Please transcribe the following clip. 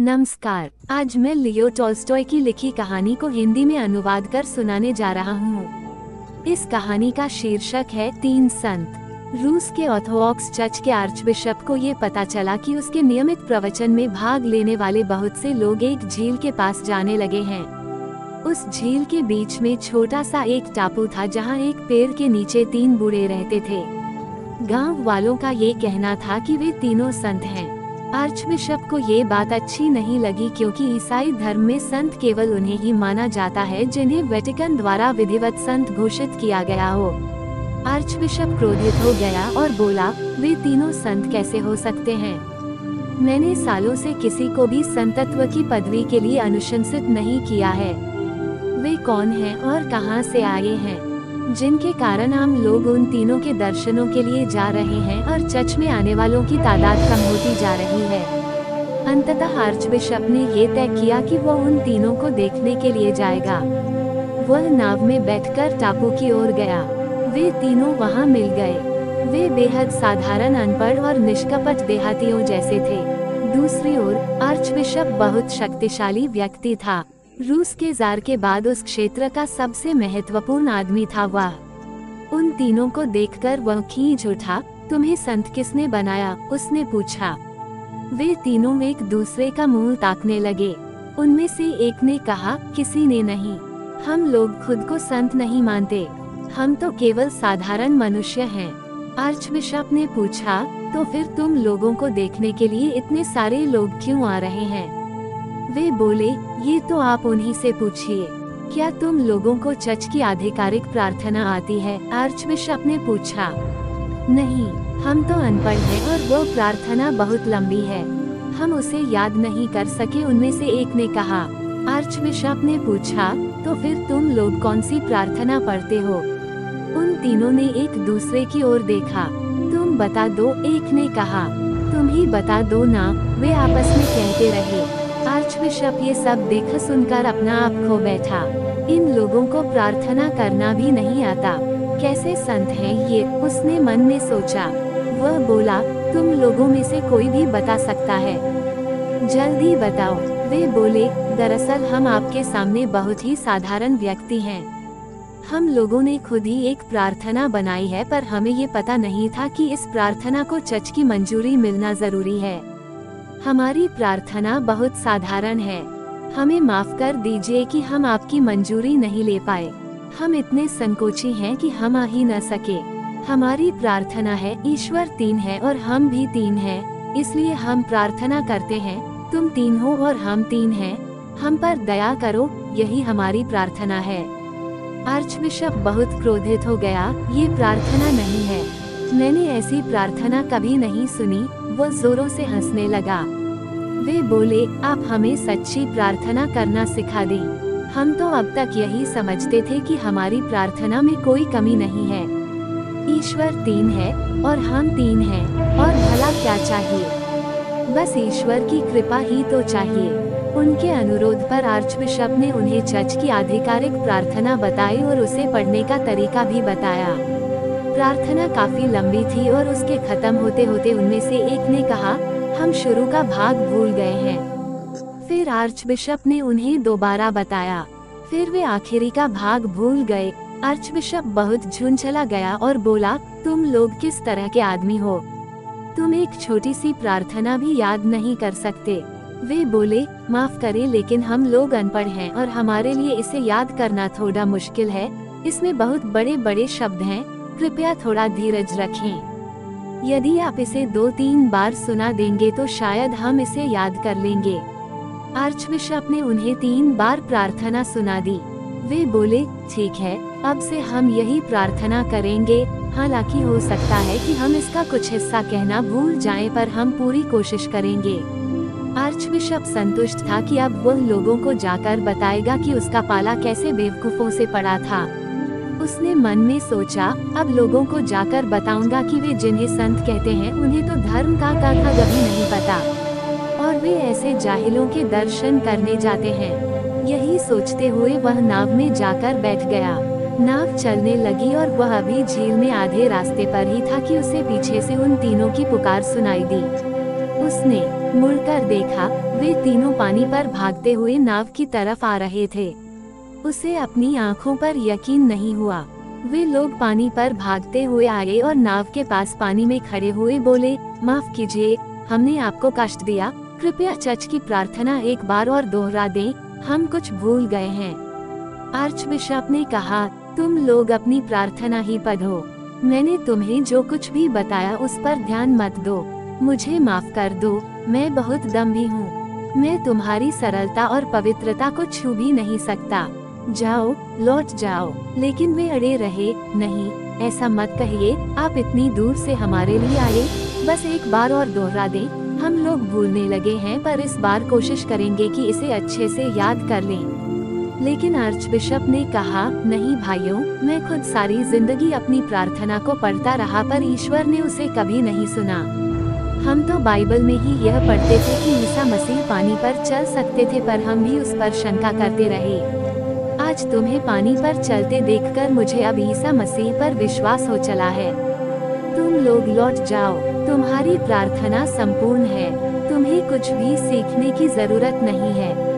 नमस्कार। आज मैं लियो टॉल्स्टॉय की लिखी कहानी को हिंदी में अनुवाद कर सुनाने जा रहा हूँ। इस कहानी का शीर्षक है तीन संत। रूस के ऑर्थोडॉक्स चर्च के आर्चबिशप को ये पता चला कि उसके नियमित प्रवचन में भाग लेने वाले बहुत से लोग एक झील के पास जाने लगे हैं। उस झील के बीच में छोटा सा एक टापू था जहाँ एक पेड़ के नीचे तीन बूढ़े रहते थे। गांव वालों का ये कहना था कि वे तीनों संत हैं। आर्चबिशप को ये बात अच्छी नहीं लगी क्योंकि ईसाई धर्म में संत केवल उन्हें ही माना जाता है जिन्हें वेटिकन द्वारा विधिवत संत घोषित किया गया हो। आर्चबिशप क्रोधित हो गया और बोला, वे तीनों संत कैसे हो सकते हैं? मैंने सालों से किसी को भी संतत्व की पदवी के लिए अनुशंसित नहीं किया है। वे कौन हैं और कहां से आए हैं जिनके कारण हम लोग उन तीनों के दर्शनों के लिए जा रहे हैं और चर्च में आने वालों की तादाद कम होती जा रही है। अंततः आर्चबिशप ने ये तय किया कि वह उन तीनों को देखने के लिए जाएगा। वह नाव में बैठकर टापू की ओर गया। वे तीनों वहां मिल गए। वे बेहद साधारण, अनपढ़ और निष्कपट देहातियों जैसे थे। दूसरी ओर आर्चबिशप बहुत शक्तिशाली व्यक्ति था। रूस के जार के बाद उस क्षेत्र का सबसे महत्वपूर्ण आदमी था वह। उन तीनों को देखकर वह खींच उठा। तुम्हें संत किसने बनाया? उसने पूछा। वे तीनों एक दूसरे का मुंह ताकने लगे। उनमें से एक ने कहा, किसी ने नहीं। हम लोग खुद को संत नहीं मानते। हम तो केवल साधारण मनुष्य हैं। आर्चबिशप ने पूछा, तो फिर तुम लोगों को देखने के लिए इतने सारे लोग क्यों आ रहे हैं? वे बोले, ये तो आप उन्हीं से पूछिए। क्या तुम लोगों को चर्च की आधिकारिक प्रार्थना आती है? आर्चबिशप ने पूछा। नहीं, हम तो अनपढ़ हैं और वो प्रार्थना बहुत लंबी है, हम उसे याद नहीं कर सके। उनमें से एक ने कहा। आर्चबिशप ने पूछा, तो फिर तुम लोग कौन सी प्रार्थना पढ़ते हो? उन तीनों ने एक दूसरे की ओर देखा। तुम बता दो, एक ने कहा। तुम ही बता दो ना, वे आपस में कहते रहे। आर्चबिशप ये सब देख सुनकर अपना आप खो बैठा। इन लोगों को प्रार्थना करना भी नहीं आता, कैसे संत हैं ये? उसने मन में सोचा। वह बोला, तुम लोगों में से कोई भी बता सकता है? जल्दी बताओ। वे बोले, दरअसल हम आपके सामने बहुत ही साधारण व्यक्ति हैं। हम लोगों ने खुद ही एक प्रार्थना बनाई है, पर हमें ये पता नहीं था कि इस प्रार्थना को चर्च की मंजूरी मिलना जरूरी है। हमारी प्रार्थना बहुत साधारण है। हमें माफ कर दीजिए कि हम आपकी मंजूरी नहीं ले पाए। हम इतने संकोची हैं कि हम आ ही न सके। हमारी प्रार्थना है, ईश्वर तीन है और हम भी तीन हैं, इसलिए हम प्रार्थना करते हैं, तुम तीन हो और हम तीन हैं, हम पर दया करो, यही हमारी प्रार्थना है। आर्चबिशप बहुत क्रोधित हो गया। ये प्रार्थना नहीं है, मैंने ऐसी प्रार्थना कभी नहीं सुनी। वो जोरों से हंसने लगा। वे बोले, आप हमें सच्ची प्रार्थना करना सिखा दें। हम तो अब तक यही समझते थे कि हमारी प्रार्थना में कोई कमी नहीं है। ईश्वर तीन है और हम तीन हैं, और भला क्या चाहिए? बस ईश्वर की कृपा ही तो चाहिए। उनके अनुरोध पर आर्चबिशप ने उन्हें चर्च की आधिकारिक प्रार्थना बताई और उसे पढ़ने का तरीका भी बताया। प्रार्थना काफी लंबी थी और उसके खत्म होते होते उनमें से एक ने कहा, हम शुरू का भाग भूल गए हैं। फिर आर्चबिशप ने उन्हें दोबारा बताया। फिर वे आखिरी का भाग भूल गए। आर्चबिशप बहुत झुंझला गया और बोला, तुम लोग किस तरह के आदमी हो? तुम एक छोटी सी प्रार्थना भी याद नहीं कर सकते। वे बोले, माफ करें, लेकिन हम लोग अनपढ़ हैं और हमारे लिए इसे याद करना थोड़ा मुश्किल है। इसमें बहुत बड़े बड़े शब्द हैं, कृपया थोड़ा धीरज रखें। यदि आप इसे 2-3 बार सुना देंगे तो शायद हम इसे याद कर लेंगे। आर्चबिशप ने उन्हें 3 बार प्रार्थना सुना दी। वे बोले, ठीक है, अब से हम यही प्रार्थना करेंगे। हालांकि हो सकता है कि हम इसका कुछ हिस्सा कहना भूल जाएं, पर हम पूरी कोशिश करेंगे। आर्चबिशप संतुष्ट था कि अब वह लोगों को जाकर बताएगा कि उसका पाला कैसे बेवकूफों से पड़ा था। उसने मन में सोचा, अब लोगों को जाकर बताऊंगा कि वे जिन्हें संत कहते हैं उन्हें तो धर्म का कभी नहीं पता, और वे ऐसे जाहिलों के दर्शन करने जाते हैं। यही सोचते हुए वह नाव में जाकर बैठ गया। नाव चलने लगी और वह अभी झील में आधे रास्ते पर ही था कि उसे पीछे से उन तीनों की पुकार सुनाई दी। उसने मुड़कर देखा, वे तीनों पानी पर भागते हुए नाव की तरफ आ रहे थे। उसे अपनी आंखों पर यकीन नहीं हुआ। वे लोग पानी पर भागते हुए आए और नाव के पास पानी में खड़े हुए बोले, माफ कीजिए, हमने आपको कष्ट दिया, कृपया चर्च की प्रार्थना एक बार और दोहरा दें, हम कुछ भूल गए हैं। आर्चबिशप ने कहा, तुम लोग अपनी प्रार्थना ही पढ़ो, मैंने तुम्हें जो कुछ भी बताया उस पर ध्यान मत दो, मुझे माफ कर दो, मैं बहुत दम्भी हूँ, मैं तुम्हारी सरलता और पवित्रता को छू भी नहीं सकता, जाओ, लौट जाओ। लेकिन वे अड़े रहे, नहीं, ऐसा मत कहिए, आप इतनी दूर से हमारे लिए आए, बस एक बार और दोहरा दें, हम लोग भूलने लगे हैं, पर इस बार कोशिश करेंगे कि इसे अच्छे से याद कर लें। लेकिन आर्चबिशप ने कहा, नहीं भाइयों, मैं खुद सारी जिंदगी अपनी प्रार्थना को पढ़ता रहा पर ईश्वर ने उसे कभी नहीं सुना। हम तो बाइबल में ही यह पढ़ते थे कि ईसा मसीह पानी पर चल सकते थे, पर हम भी उस पर शंका करते रहे। आज तुम्हें पानी पर चलते देखकर मुझे अब ईसा मसीह पर विश्वास हो चला है। तुम लोग लौट जाओ, तुम्हारी प्रार्थना संपूर्ण है, तुम्हें कुछ भी सीखने की जरूरत नहीं है।